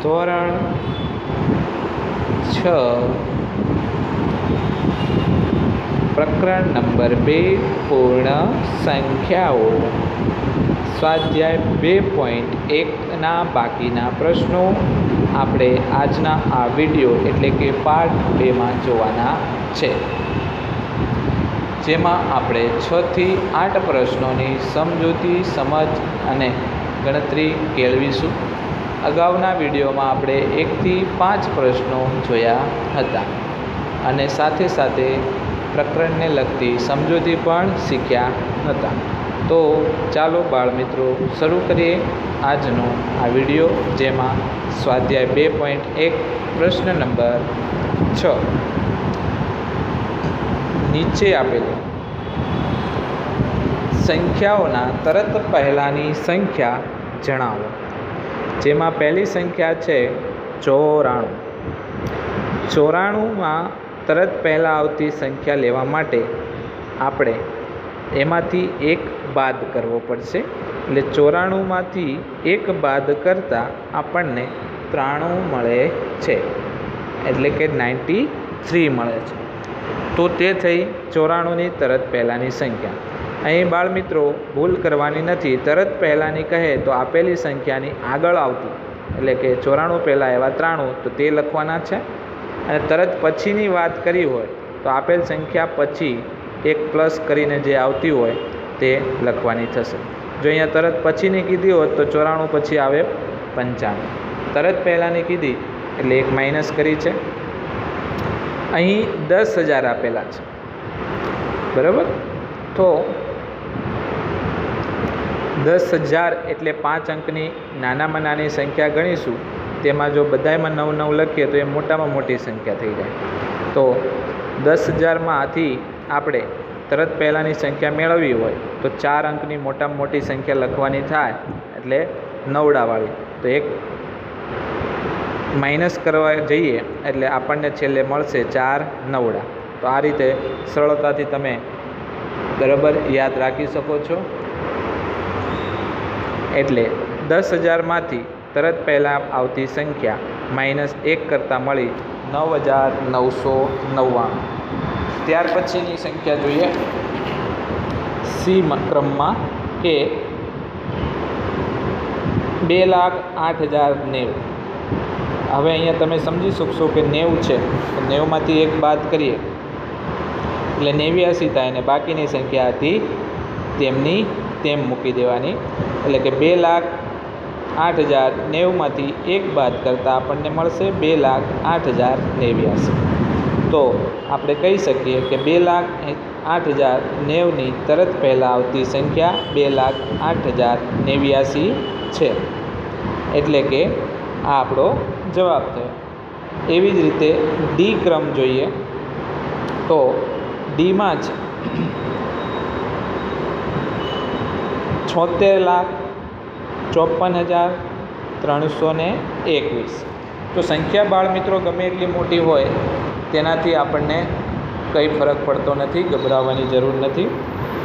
ધોરણ 6 પ્રકરણ નંબર 2 પૂર્ણ સંખ્યાઓ સ્વાધ્યાય 2.1ના બાકીના પ્રશ્નો આપણે આજના આ વિડીયો એટલે કે પાર્ટ 2માં જોવાના છે, જેમાં આપણે 6 થી 8 પ્રશ્નોની સમજૂતી, સમજ અને ગણતરી કેળવીશું. અગાઉના વિડીયોમાં આપણે 1 થી 5 પ્રશ્નો જોયા હતા અને સાથે સાથે પ્રકરણને લગતી સમજૂતી પણ શીખ્યા હતા. તો ચાલો બાળમિત્રો શરૂ કરીએ આજનો આ વિડીયો, જેમાં સ્વાધ્યાય 2.1 પ્રશ્ન નંબર 6 નીચે આપેલી સંખ્યાઓના તરત પહેલાંની સંખ્યા જણાવો. જેમાં પહેલી સંખ્યા છે 94. 94માં તરત પહેલાં આવતી સંખ્યા લેવા માટે આપણે એમાંથી એક બાદ કરવો પડશે. એટલે 94માંથી એક બાદ કરતાં આપણને 93 મળે છે, એટલે કે 93 મળે છે. તો તે થઈ 94ની તરત પહેલાંની સંખ્યા. અહીં બાળમિત્રો ભૂલ કરવાની નથી. તરત પહેલાંની કહે તો આપેલી સંખ્યાની આગળ આવતી, એટલે કે 94 પહેલાં એવા 93 તો તે લખવાના છે, અને તરત પછીની વાત કરી હોય તો આપેલ સંખ્યા પછી એક પ્લસ કરીને જે આવતી હોય તે લખવાની થશે. જો અહીંયા તરત પછીની કીધી હોત તો 94 પછી આવે 95. તરત પહેલાંની કીધી એટલે એક માઇનસ કરી છે. અહીં 10,000 આપેલા છે, બરાબર. તો 10,000 એટલે 5 અંકની નાનામાં નાની સંખ્યા ગણીશું. તેમાં જો બધામાં 9 લખીએ તો એ મોટામાં મોટી સંખ્યા થઈ જાય. તો 10,000માંથી આપણે તરત પહેલાંની સંખ્યા મેળવવી હોય તો 4 અંકની મોટામાં મોટી સંખ્યા લખવાની થાય, એટલે નવડાવાળી. તો એક માઇનસ કરવા જઈએ એટલે આપણને છેલ્લે મળશે 4 નવડા. તો આ રીતે સરળતાથી તમે બરાબર યાદ રાખી શકો છો. એટલે 10,000માંથી તરત પહેલાં આવતી સંખ્યા -1 કરતાં મળી 9,999. ત્યાર પછીની સંખ્યા જોઈએ સી ક્રમમાં કે 2,08,090. હવે અહીંયા તમે સમજી શકશો કે 90 છે, તો 90માંથી એક બાદ કરીએ એટલે 89 થાય, અને બાકીની સંખ્યા હતી તેમની તેમ મૂકી દેવાની. એટલે કે 2,08,090માંથી એક બાદ કરતાં આપણને મળશે 2,08,089. તો આપણે કહી શકીએ કે 2,08,090ની તરત પહેલાં આવતી સંખ્યા 2,08,089 છે, એટલે કે આ આપણો જવાબ થયો. એવી જ રીતે ડી ક્રમ જોઈએ તો ડીમાં છે 76,54,321. તો સંખ્યા બાળમિત્રો ગમે એટલી મોટી હોય તેનાથી આપણને કંઈ ફરક પડતો નથી, ગભરાવાની જરૂર નથી.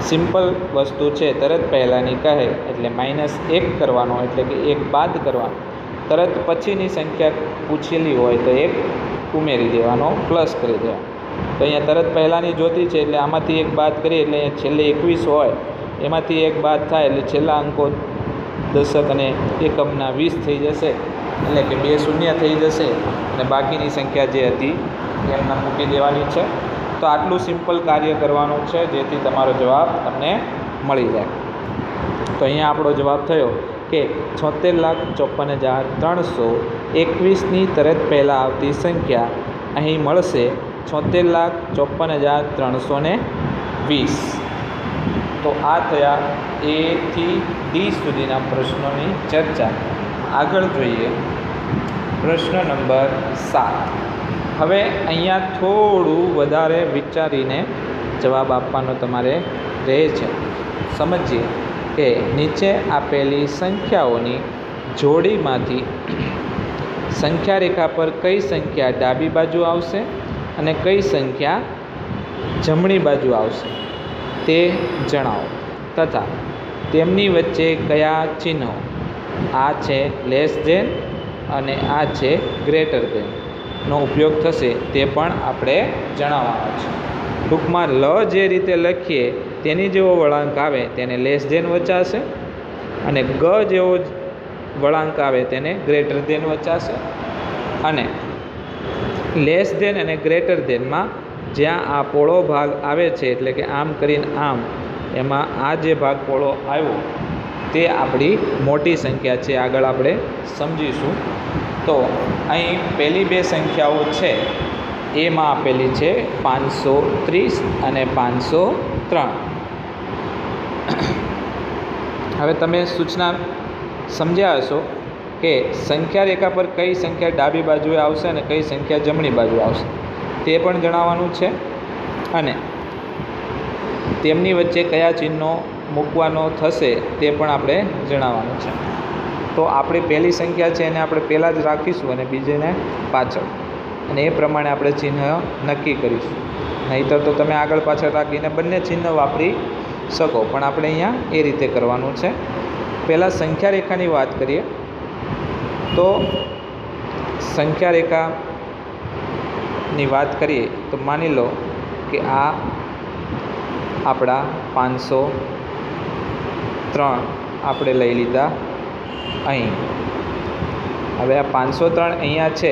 સિમ્પલ વસ્તુ છે. તરત પહેલાંની કહે એટલે -1 કરવાનો, એટલે કે એક બાદ કરવાનો. તરત પછીની સંખ્યા પૂછેલી હોય તો એક ઉમેરી દેવાનો, પ્લસ કરી દેવાનો. તો અહીંયા તરત પહેલાંની જોતી છે એટલે આમાંથી એક બાદ કરીએ એટલે અહીંયા છેલ્લે 21 હોય, એમાંથી એક બાદ થાય એટલે છેલ્લા અંકો દશક અને એકમના 20 થઈ જશે, એટલે કે 2 શૂન્ય થઈ જશે, અને બાકીની સંખ્યા જે હતી એમના મૂકી દેવાની છે. તો આટલું સિમ્પલ કાર્ય કરવાનું છે, જેથી તમારો જવાબ તમને મળી જાય. તો અહીંયા આપણો જવાબ થયો કે 76,54,321ની તરત પહેલાં આવતી સંખ્યા અહીં મળશે 76,54,320. તો આ થયા એ થી ડી સુધીના પ્રશ્નોની ચર્ચા. આગળ જોઈએ પ્રશ્ન નંબર 7. હવે અહીંયા થોડું વધારે વિચારીને જવાબ આપવાનો તમારે રહે છે. સમજીએ કે નીચે આપેલી સંખ્યાઓની જોડીમાંથી સંખ્યા રેખા પર કઈ સંખ્યા ડાબી બાજુ આવશે અને કઈ સંખ્યા જમણી બાજુ આવશે તે જણાવો, તથા તેમની વચ્ચે કયા ચિહ્નો, આ છે લેસ ધેન અને આ છે ગ્રેટર દેનનો ઉપયોગ થશે તે પણ આપણે જણાવવાનો છે. ટૂંકમાં લ જે રીતે લખીએ તેની જેવો વળાંક આવે તેને લેસ દેન વચાશે અને ગ જેવો વળાંક આવે તેને ગ્રેટર દેન વચાશે. અને લેસ દેન અને ગ્રેટર દેનમાં જ્યાં આ પોળો ભાગ આવે છે એટલે કે આમ કરીને આમ, એમાં આ જે ભાગ પોળો આવ્યો તે આપણી મોટી સંખ્યા છે. આગળ આપણે સમજીશું. તો અહીં પહેલી બે સંખ્યાઓ છે એમાં આપેલી છે 530 અને 503. હવે તમે સૂચના સમજ્યા હશો કે સંખ્યા રેખા પર કઈ સંખ્યા ડાબી બાજુએ આવશે અને કઈ સંખ્યા જમણી બાજુ આવશે તે પણ જણાવવાનું છે. અને તેમની વચ્ચે કયા ચિહ્નો મૂકવાનો થશે તે પણ આપણે જણાવવાનું છે. તો આપણી પહેલી સંખ્યા છે એને આપણે પહેલાં જ રાખીશું અને બીજીને પાછળ, અને એ પ્રમાણે આપણે ચિહ્ન નક્કી કરીશું. નહીંતર તો તમે આગળ પાછળ રાખીને બંને ચિહ્ન વાપરી શકો, પણ આપણે અહીંયા એ રીતે કરવાનું છે. પહેલાં સંખ્યા રેખાની વાત કરીએ તો સંખ્યા રેખાની વાત કરીએ તો માની લો કે આ આપણા 503 આપણે લઈ લીધા અહીં. હવે આ 503 અહીંયા છે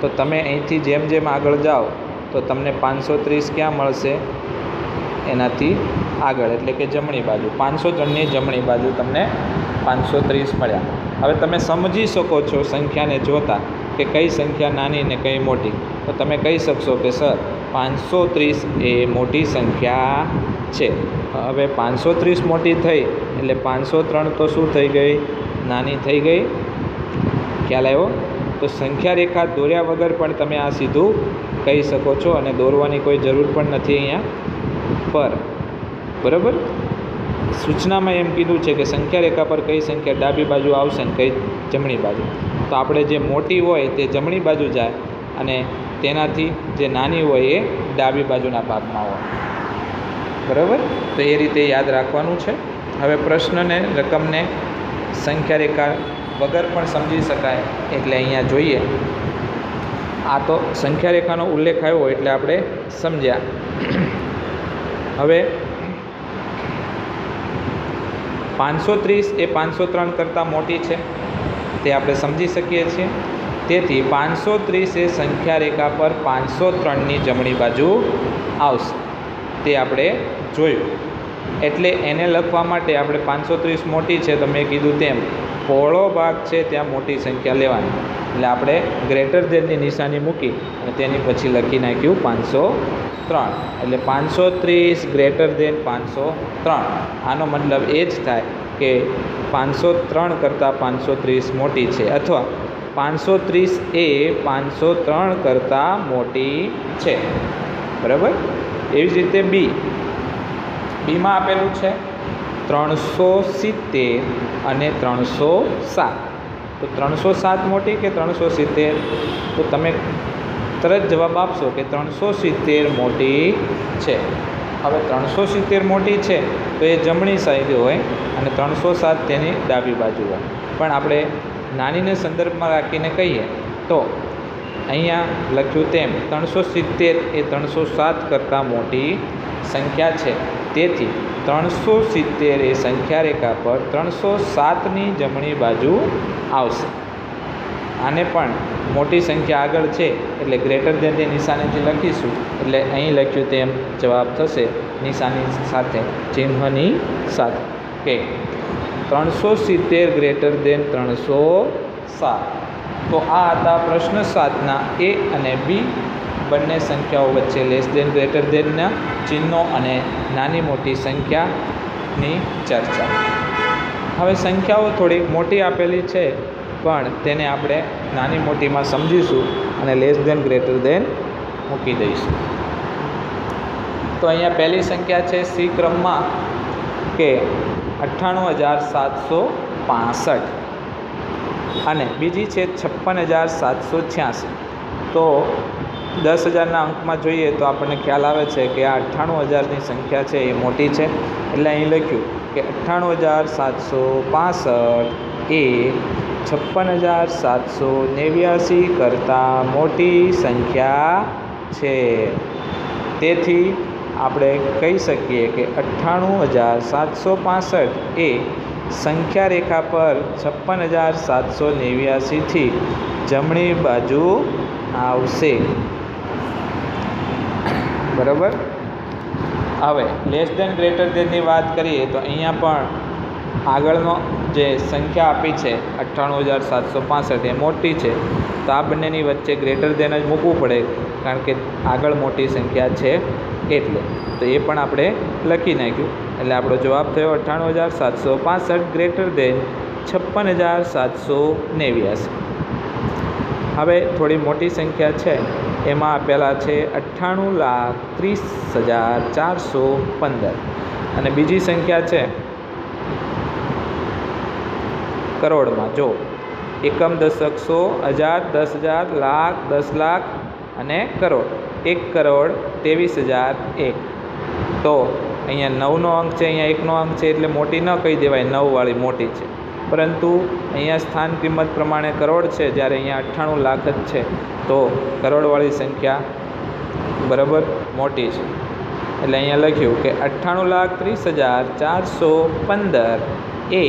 તો તમે અહીંથી જેમ જેમ આગળ જાઓ તો તમને 530 ક્યાં મળશે? એનાથી આગળ, એટલે કે જમણી બાજુ. 503ની જમણી બાજુ તમને 530 મળ્યા. હવે તમે સમજી શકો છો સંખ્યાને જોતાં કે કઈ સંખ્યા નાની ને કઈ મોટી. તો તમે કહી શકશો કે સર 530 એ મોટી સંખ્યા છે. હવે 530 મોટી થઈ એટલે 503 તો શું થઈ ગઈ? નાની થઈ ગઈ. ખ્યાલ આવ્યો? તો સંખ્યા રેખા દોર્યા વગર પણ તમે આ સીધું કહી શકો છો અને દોરવાની કોઈ જરૂર પણ નથી અહીંયા પર. બરાબર? સૂચનામાં એમ કીધું છે કે સંખ્યા રેખા પર કઈ સંખ્યા ડાબી બાજુ આવશે ને કઈ જમણી બાજુ. તો આપણે જે મોટી હોય તે જમણી બાજુ જાય અને તેનાથી જે નાની હોય એ ડાબી બાજુના ભાગમાં હોય. બરાબર? તો એ રીતે યાદ રાખવાનું છે. હવે પ્રશ્નને રકમને સંખ્યા રેખા વગર પણ સમજી શકાય એટલે અહીંયા જોઈએ. આ તો સંખ્યા રેખાનો ઉલ્લેખ આવ્યો એટલે આપણે સમજ્યા. હવે 530 એ 503 કરતાં મોટી છે તે આપણે સમજી શકીએ છીએ. તેથી 530 એ સંખ્યા રેખા પર 503ની જમણી બાજુ આવશે તે આપણે જોયું. એટલે એને લખવા માટે આપણે 530 મોટી છે તો મેં કીધું તેમ પહોળો ભાગ છે ત્યાં મોટી સંખ્યા લેવાની. એટલે આપણે ગ્રેટર દેનની નિશાની મૂકી અને તેની પછી લખી નાખ્યું 503. એટલે 530 ગ્રેટર દેન 503. આનો મતલબ એ જ થાય કે 503 કરતાં 530 મોટી છે, અથવા 530 એ 503 કરતાં મોટી છે. બરાબર? એવી જ રીતે બીમાં આપેલું છે 370 અને 307. તો 307 મોટી કે 370? તો તમે તરત જવાબ આપશો કે 370 મોટી છે. હવે 370 મોટી છે તો એ જમણી સાઈડ હોય અને 307 તેની ડાબી બાજુ હોય. પણ આપણે નાનીને સંદર્ભમાં રાખીને કહીએ તો અહીંયા લખ્યું તેમ 370 એ 307 કરતાં મોટી સંખ્યા છે. તેથી 370 એ સંખ્યા રેખા પર 307ની જમણી બાજુ આવશે. આને પણ મોટી સંખ્યા આગળ છે એટલે ગ્રેટર દેનની નિશાનીથી લખીશું. એટલે અહીં લખ્યું તેમ જવાબ થશે નિશાની સાથે, ચિહ્નની સાથે, કે 370 ગ્રેટર દેન 307. તો આ હતા પ્રશ્ન 7ના એ અને બી બંને સંખ્યાઓ વચ્ચે લેસ દેન ગ્રેટર દેનના ચિહ્નો અને નાની મોટી સંખ્યાની ચર્ચા. હવે સંખ્યાઓ થોડીક મોટી આપેલી છે પણ તેને આપણે નાની મોટીમાં સમજીશું અને લેસ દેન ગ્રેટર દેન મૂકી દઈશું. તો અહીંયા પહેલી સંખ્યા છે સી ક્રમમાં કે 98,765 અને બીજી છે 56,786. તો 10,000ના અંકમાં જોઈએ તો આપણને ખ્યાલ આવે છે કે આ 98,000ની સંખ્યા છે એ મોટી છે. એટલે અહીં લખ્યું કે 98,765 એ 56,789 કરતાં મોટી સંખ્યા છે. તેથી આપણે કહી શકીએ કે 98,765 એ સંખ્યા રેખા પર 56,789થી જમણી બાજુ આવશે. બરાબર. હવે લેસ દેન ગ્રેટર દેનની વાત કરીએ તો અહીંયા પણ આગળનો જે સંખ્યા આપી છે 98,765 એ મોટી છે, તો આ બંનેની વચ્ચે ગ્રેટર દેન જ મૂકવું પડે, કારણ કે આગળ મોટી સંખ્યા છે એટલે. તો એ પણ આપણે લખી નાખ્યું, એટલે આપણો જવાબ થયો 98,765 ગ્રેટર દેન 56,789. હવે થોડી મોટી સંખ્યા છે, એમાં આપેલા છે 98,30,415 અને બીજી સંખ્યા છે કરોડમાં. જો એકમ, દશક, સો, હજાર, 10,000, લાખ, 10 લાખ અને કરોડ. 1,23,001. તો અહીંયા 9નો અંક છે, અહીંયા 1નો અંક છે, એટલે મોટી ન કહી દેવાય, 9 વાળી મોટી છે. પરંતુ અહીંયા સ્થાન કિંમત પ્રમાણે કરોડ છે, જ્યારે અહીંયા 98 લાખ જ છે, તો કરોડવાળી સંખ્યા બરાબર મોટી છે. એટલે અહીંયા લખ્યું કે 98,30,415 એ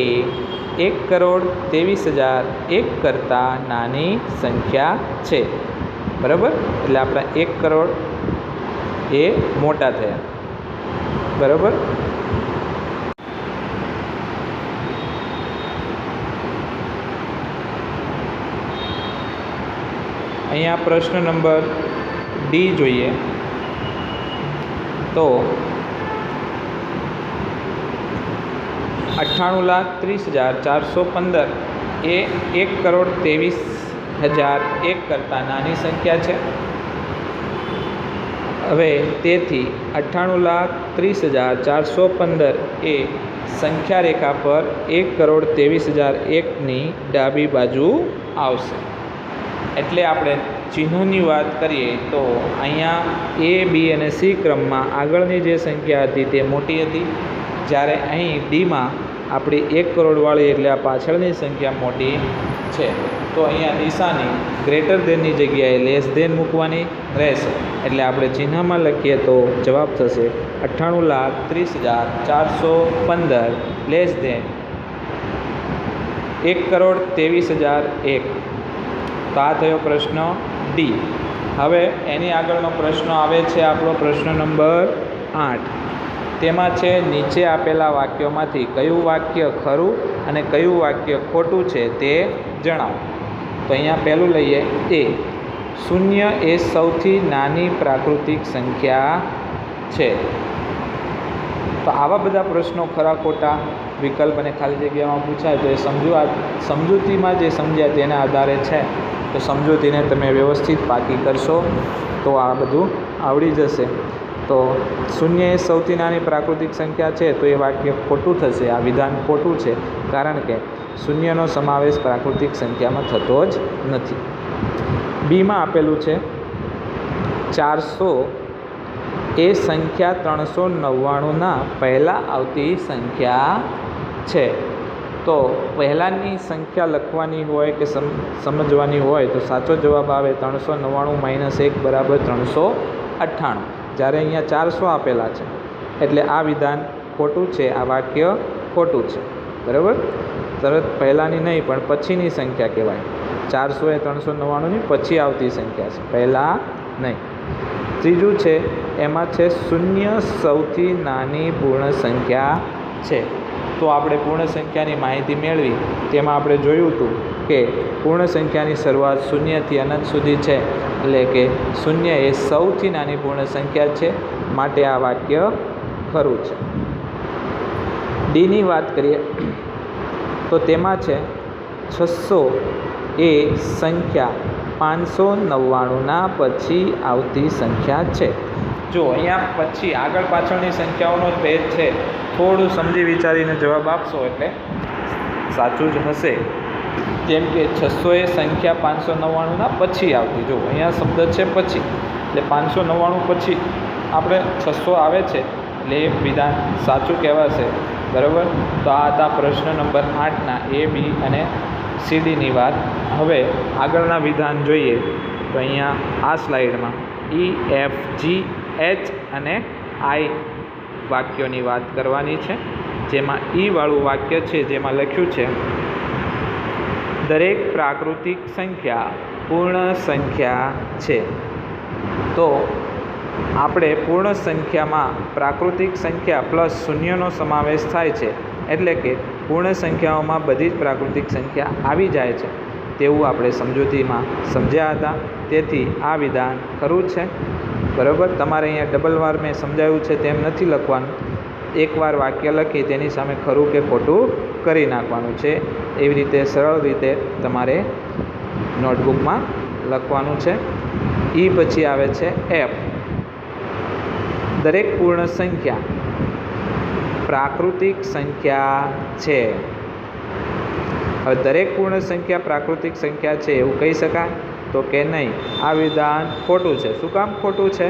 1,23,001 કરતાં નાની સંખ્યા છે. બરાબર. એટલે આપણા 1 કરોડ એ મોટા થયા. બરાબર. અહીંયા પ્રશ્ન નંબર ડી જોઈએ તો 98,30,415 એ 1,23,001 કરતાં નાની સંખ્યા છે. હવે તેથી 98,30,415 એ સંખ્યા રેખા પર 1,23,001ની ડાબી બાજુ આવશે. એટલે આપણે ચિહ્નોની વાત કરીએ તો અહીંયા એ, બી અને સી ક્રમમાં આગળની જે સંખ્યા હતી તે મોટી હતી, જ્યારે અહીં ડીમાં આપણી 1 કરોડવાળી એટલે આ પાછળની સંખ્યા મોટી છે. તો અહીંયા નિશાની ગ્રેટર દેનની જગ્યાએ લેસ દેન મૂકવાની રહેશે. એટલે આપણે ચિહ્નમાં લખીએ તો જવાબ થશે 98,30,415 લેસ દેન 1,23,001. તો આ થયો પ્રશ્ન ડી. હવે એની આગળનો પ્રશ્ન આવે છે આપણો પ્રશ્ન નંબર 8. તેમાં છે નીચે આપેલા વાક્યોમાંથી કયું વાક્ય ખરું અને કયું વાક્ય ખોટું છે તે જણાવો. તો અહીંયા પહેલું લઈએ એ, 0 એ સૌથી નાની પ્રાકૃતિક સંખ્યા છે. તો આવા બધા પ્રશ્નો ખરા ખોટા વિકલ્પ અને ખાલી જગ્યામાં પૂછાય તો એ સમજૂતીમાં જે સમજ્યા તેના આધારે છે. તો સમજૂતીને તમે વ્યવસ્થિત પાકી કરશો તો આ બધું આવડી જશે. તો 0 એ સૌથી નાની પ્રાકૃતિક સંખ્યા છે, તો એ વાક્ય ખોટું થશે. આ વિધાન ખોટું છે, કારણ કે 0નો સમાવેશ પ્રાકૃતિક સંખ્યામાં થતો જ નથી. બીમાં આપેલું છે 400 એ સંખ્યા 399ના પહેલાં આવતી સંખ્યા છે. તો પહેલાંની સંખ્યા લખવાની હોય કે સમજવાની હોય તો સાચો જવાબ આવે 399 - 1 બરાબર 398. જ્યારે અહીંયા 400 આપેલા છે એટલે આ વિધાન ખોટું છે, આ વાક્ય ખોટું છે. બરાબર. તરત પહેલાંની નહીં પણ પછીની સંખ્યા કહેવાય. 400 એ 399ની પછી આવતી સંખ્યા છે, પહેલાં નહીં. ત્રીજું છે એમાં છે 0 સૌથી નાની પૂર્ણ સંખ્યા છે. તો આપણે પૂર્ણ સંખ્યાની માહિતી મેળવી તેમાં આપણે જોયું હતું કે પૂર્ણ સંખ્યાની શરૂઆત 0થી અનંત સુધી છે, એટલે કે 0 એ સૌથી નાની પૂર્ણ સંખ્યા છે, માટે આ વાક્ય ખરું છે. ડીની વાત કરીએ તો તેમાં છે 600 એ સંખ્યા 599ના પછી આવતી સંખ્યા છે. જો અહીંયા પછી આગળ પાછળની સંખ્યાઓનો જ ભેદ છે, થોડું સમજી વિચારીને જવાબ આપશો એટલે સાચું જ હશે. જેમ કે 600 એ સંખ્યા 599ના પછી આવતી. જો અહીંયા શબ્દ છે પછી, એટલે 599 પછી આપણે 600 આવે છે, એટલે એ વિધાન સાચું કહેવાશે. બરાબર. તો આ હતા પ્રશ્ન નંબર 8ના એ, બી અને સીડીની વાત. હવે આગળના વિધાન જોઈએ તો અહીંયા આ સ્લાઇડમાં ઈ, એફ, જી, એચ અને આઈ વાક્યોની વાત કરવાની છે. જેમાં વાળું વાક્ય છે જેમાં લખ્યું છે દરેક પ્રાકૃતિક સંખ્યા પૂર્ણ સંખ્યા છે. તો આપણે પૂર્ણ સંખ્યામાં પ્રાકૃતિક સંખ્યા પ્લસ શૂન્યનો સમાવેશ થાય છે, એટલે કે પૂર્ણ સંખ્યાઓમાં બધી જ પ્રાકૃતિક સંખ્યા આવી જાય છે તેવું આપણે સમજૂતીમાં સમજ્યા હતા. તેથી આ વિધાન ખરું છે. બરાબર, તમારે અહીંયા ડબલ વાર મેં સમજાવ્યું છે તેમ નથી લખવાનું. એકવાર વાક્ય લખી તેની સામે ખરું કે ખોટું કરી નાખવાનું છે. એવી રીતે સરળ રીતે તમારે નોટબુકમાં લખવાનું છે. પછી આવે છે એફ. દરેક પૂર્ણ સંખ્યા પ્રાકૃતિક સંખ્યા છે. હવે દરેક પૂર્ણ સંખ્યા પ્રાકૃતિક સંખ્યા છે એવું કહી શકાય? તો કે નહીં. આ વિધાન ખોટું છે. શું કામ ખોટું છે?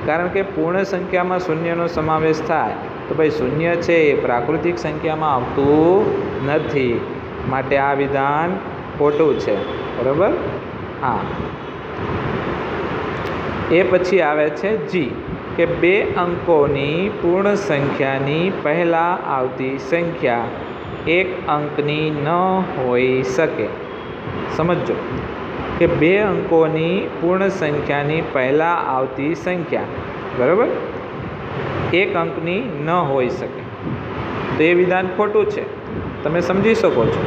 કારણ કે પૂર્ણ સંખ્યામાં શૂન્યનો સમાવેશ થાય તો ભાઈ શૂન્ય છે એ પ્રાકૃતિક સંખ્યામાં આવતું નથી, માટે આ વિધાન ખોટું છે. બરાબર. હા. પછી આવે છે જી, કે 2 અંકોની પૂર્ણ સંખ્યાની પહેલાં આવતી સંખ્યા 1 અંકની ન હોઈ શકે. સમજો કે 2 અંકોની પૂર્ણ સંખ્યાની પહેલાં આવતી સંખ્યા, બરાબર, 1 અંકની ન હોઈ શકે. તો એ વિધાન ખોટું છે. તમે સમજી શકો છો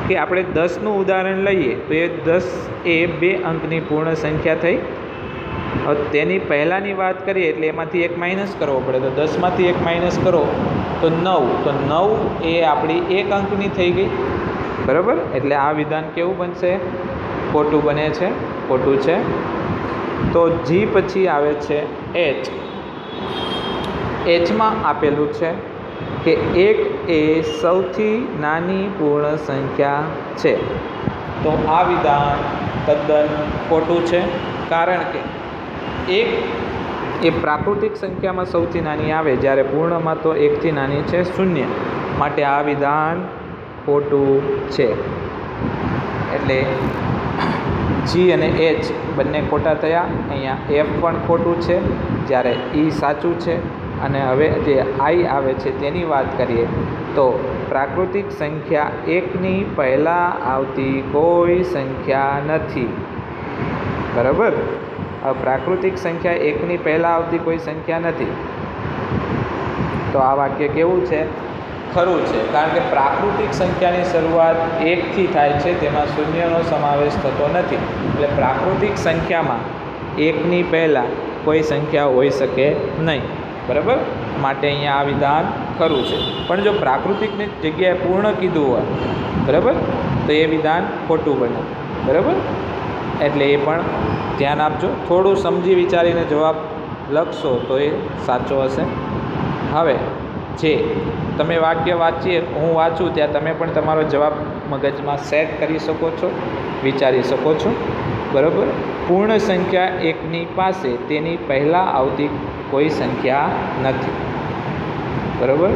કે આપણે 10નું ઉદાહરણ લઈએ તો એ 10 એ 2 અંકની પૂર્ણ સંખ્યા થઈ. હવે તેની પહેલાંની વાત કરીએ એટલે એમાંથી 1 માઇનસ કરવો પડે. તો 10માંથી 1 માઇનસ કરો તો 9. તો 9 એ આપણી 1 અંકની થઈ ગઈ. બરાબર. એટલે આ વિધાન કેવું બનશે? ખોટું બને છે. ખોટું છે. તો જી પછી આવે છે એચ. એચમાં આપેલું છે કે 1 એ સૌથી નાની પૂર્ણ સંખ્યા છે. તો આ વિધાન તદ્દન ખોટું છે. કારણ કે 1 એ પ્રાકૃતિક સંખ્યામાં સૌથી નાની આવે, જ્યારે પૂર્ણમાં તો 1થી નાની છે 0. માટે આ વિધાન ખોટું છે. એટલે જી અને એચ બંને ખોટા થયા. અહીંયા એફ પણ ખોટું છે, જ્યારે ઈ સાચું છે. અને હવે જે આઈ આવે છે તેની વાત કરીએ તો પ્રાકૃતિક સંખ્યા 1ની પહેલાં આવતી કોઈ સંખ્યા નથી. બરાબર. હવે પ્રાકૃતિક સંખ્યા 1ની પહેલાં આવતી કોઈ સંખ્યા નથી. તો આ વાક્ય કેવું છે? ખરું છે. કારણ કે પ્રાકૃતિક સંખ્યાની શરૂઆત 1થી થાય છે, તેમાં શૂન્યનો સમાવેશ થતો નથી. એટલે પ્રાકૃતિક સંખ્યામાં 1ની પહેલાં કોઈ સંખ્યા હોઈ શકે નહીં. બરાબર. માટે અહીંયા આ વિધાન ખરું છે. પણ જો પ્રાકૃતિકની જગ્યાએ પૂર્ણ કીધું હોય, બરાબર, તો એ વિધાન ખોટું બને. બરાબર. એટલે એ પણ ધ્યાન આપજો. થોડું સમજી વિચારીને જવાબ લખશો તો એ સાચો હશે. હવે જે તમે વાક્ય વાંચીએ, હું વાંચું ત્યાં તમે પણ તમારો જવાબ મગજમાં સેટ કરી શકો છો, વિચારી શકો છો. બરાબર. પૂર્ણ સંખ્યા 1ની પાસે તેની પહેલાં આવતી કોઈ સંખ્યા નથી. બરાબર.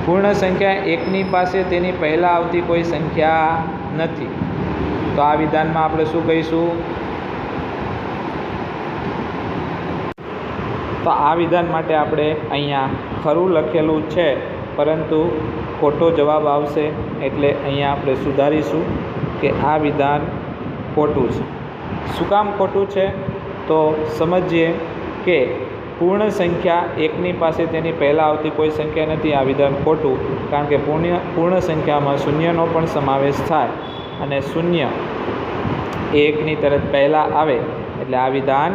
પૂર્ણ સંખ્યા 1ની પાસે તેની પહેલાં આવતી કોઈ સંખ્યા નથી. તો આ વિધાનમાં આપણે શું કહીશું? તો આ વિધાન માટે આપણે અહીંયા ખરું લખેલું છે, પરંતુ ખોટો જવાબ આવશે. એટલે અહીંયા આપણે સુધારીશું કે આ વિધાન ખોટું છે. શું કામ ખોટું છે? તો સમજીએ કે પૂર્ણ સંખ્યા 1ની પાસે તેની પહેલાં આવતી કોઈ સંખ્યા નથી. આ વિધાન ખોટું, કારણ કે પૂર્ણ સંખ્યામાં શૂન્યનો પણ સમાવેશ થાય અને 0 એ 1ની તરત પહેલાં આવે. એટલે આ વિધાન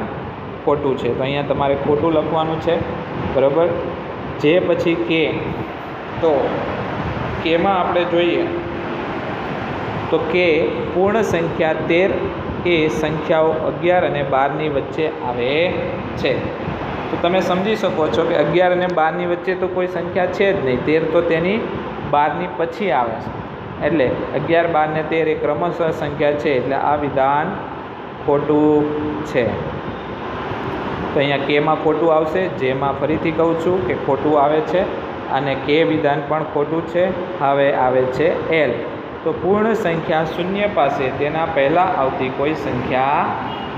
ખોટું છે. તો અહીંયા તમારે ખોટું લખવાનું છે. બરાબર. જે પછી કે, તો કેમાં આપણે જોઈએ તો કે પૂર્ણ સંખ્યા 13 એ સંખ્યાઓ 11 અને 12ની વચ્ચે આવે છે. તો તમે સમજી શકો છો કે 11 અને 12ની વચ્ચે તો કોઈ સંખ્યા છે જ નહીં. 13 તો તેની 12ની પછી આવે છે. એટલે 11, 12 ને 13 એ ક્રમશઃ સંખ્યા છે. એટલે આ વિધાન ખોટું છે. તો અહીંયા કેમાં ખોટું આવશે. જેમાં ફરીથી કહું છું કે ખોટું આવે છે અને કે વિધાન પણ ખોટું છે. હવે આવે છે એલ. તો પૂર્ણ સંખ્યા શૂન્ય પાસે તેના પહેલાં આવતી કોઈ સંખ્યા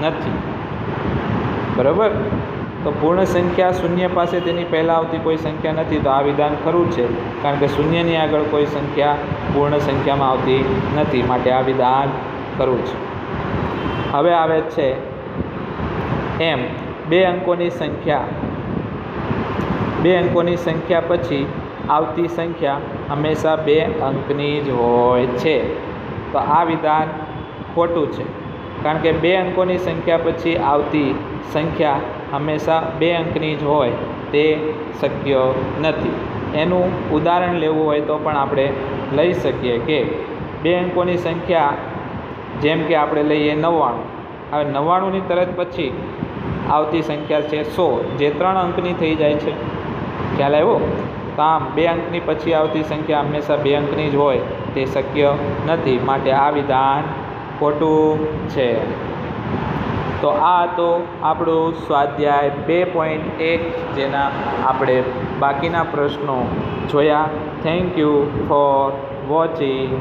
નથી. બરાબર, તો પૂર્ણ સંખ્યા શૂન્ય પાસે તેની પહેલાં આવતી કોઈ સંખ્યા નથી, તો આ વિધાન ખરું છે, કારણ કે શૂન્યની આગળ કોઈ સંખ્યા પૂર્ણ સંખ્યામાં આવતી નથી, માટે આ વિધાન ખરું છે. હવે આવે છે એમ 2 અંકોની સંખ્યા પછી આવતી સંખ્યા હંમેશા 2 અંકની જ હોય છે. તો આ વિધાન ખોટું છે, કારણ કે 2 અંકોની સંખ્યા પછી આવતી સંખ્યા હંમેશા 2 અંકની જ હોય તે શક્ય નથી. એનું ઉદાહરણ લેવું હોય તો પણ આપણે લઈ શકીએ કે 2 અંકોની સંખ્યા, જેમ કે આપણે લઈએ 99. હવે 99ની તરત પછી આવતી સંખ્યા છે 100, જે 3 અંકની થઈ જાય છે. ખ્યાલ આવ્યો? તો આમ 2 અંકની પછી આવતી સંખ્યા હંમેશા 2 અંકની જ હોય તે શક્ય નથી, માટે આ વિધાન ખોટું છે. તો આ તો આપણું સ્વાધ્યાય 2.1, જેના આપણે બાકીના પ્રશ્નો જોયા. Thank you for watching.